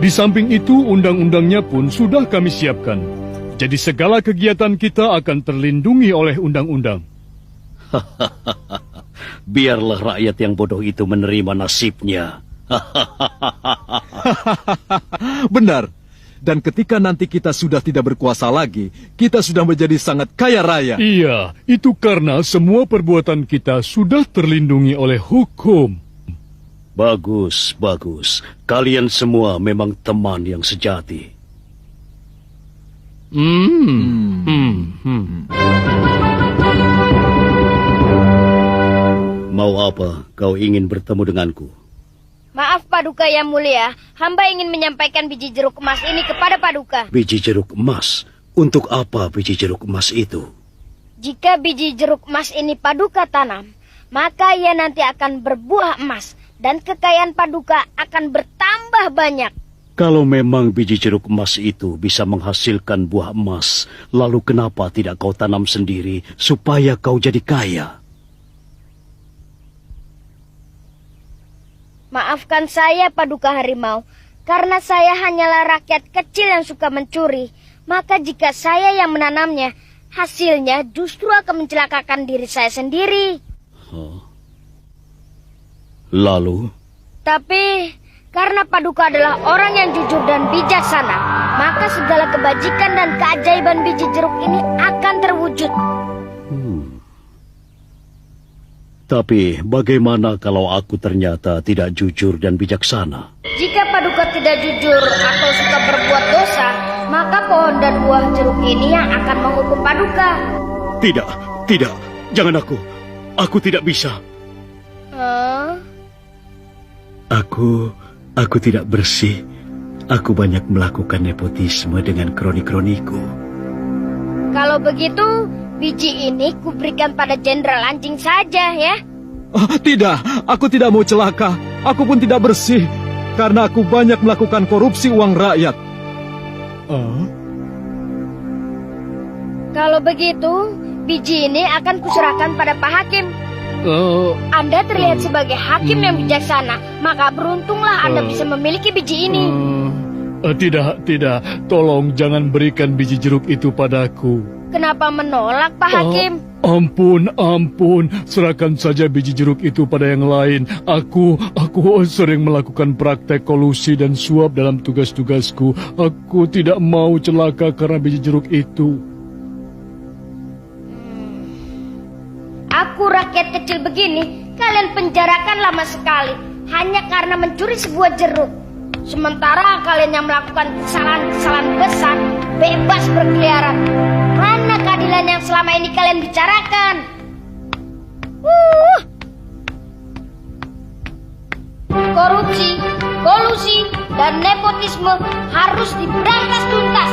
Di samping itu, undang-undangnya pun sudah kami siapkan. Jadi segala kegiatan kita akan terlindungi oleh undang-undang. Biarlah rakyat yang bodoh itu menerima nasibnya. Benar. Dan ketika nanti kita sudah tidak berkuasa lagi, kita sudah menjadi sangat kaya raya. Iya, itu karena semua perbuatan kita sudah terlindungi oleh hukum. Bagus, bagus. Kalian semua memang teman yang sejati. Mau apa kau ingin bertemu denganku? Maaf Paduka yang mulia, hamba ingin menyampaikan biji jeruk emas ini kepada Paduka. Biji jeruk emas? Untuk apa biji jeruk emas itu? Jika biji jeruk emas ini Paduka tanam, maka ia nanti akan berbuah emas dan kekayaan Paduka akan bertambah banyak. Kalau memang biji jeruk emas itu bisa menghasilkan buah emas, lalu kenapa tidak kau tanam sendiri supaya kau jadi kaya? Maafkan saya Paduka Harimau, karena saya hanyalah rakyat kecil yang suka mencuri. Maka jika saya yang menanamnya, hasilnya justru akan mencelakakan diri saya sendiri. Lalu? Tapi karena Paduka adalah orang yang jujur dan bijaksana, maka segala kebajikan dan keajaiban biji jeruk ini akan terwujud. Tapi bagaimana kalau aku ternyata tidak jujur dan bijaksana? Jika Paduka tidak jujur atau suka berbuat dosa, maka pohon dan buah jeruk ini yang akan menghukum Paduka. Tidak, jangan aku. Aku tidak bisa. Aku tidak bersih. Aku banyak melakukan nepotisme dengan kroni-kroniku. Kalau begitu, biji ini kuberikan pada Jenderal Anjing saja ya. Tidak, aku tidak mau celaka. Aku pun tidak bersih. Karena aku banyak melakukan korupsi uang rakyat. Kalau begitu, biji ini akan kuserahkan pada Pak Hakim. Anda terlihat sebagai hakim yang bijaksana, maka beruntunglah Anda bisa memiliki biji ini. Tidak. Tolong jangan berikan biji jeruk itu padaku. Kenapa menolak, Pak Hakim? Ampun. Serahkan saja biji jeruk itu pada yang lain. Aku sering melakukan praktek kolusi dan suap dalam tugas-tugasku. Aku tidak mau celaka karena biji jeruk itu. Aku rakyat kecil begini, kalian penjarakan lama sekali hanya karena mencuri sebuah jeruk. Sementara kalian yang melakukan kesalahan-kesalahan besar bebas berkeliaran. Mana keadilan yang selama ini kalian bicarakan? Korupsi, kolusi, dan nepotisme harus diberantas tuntas.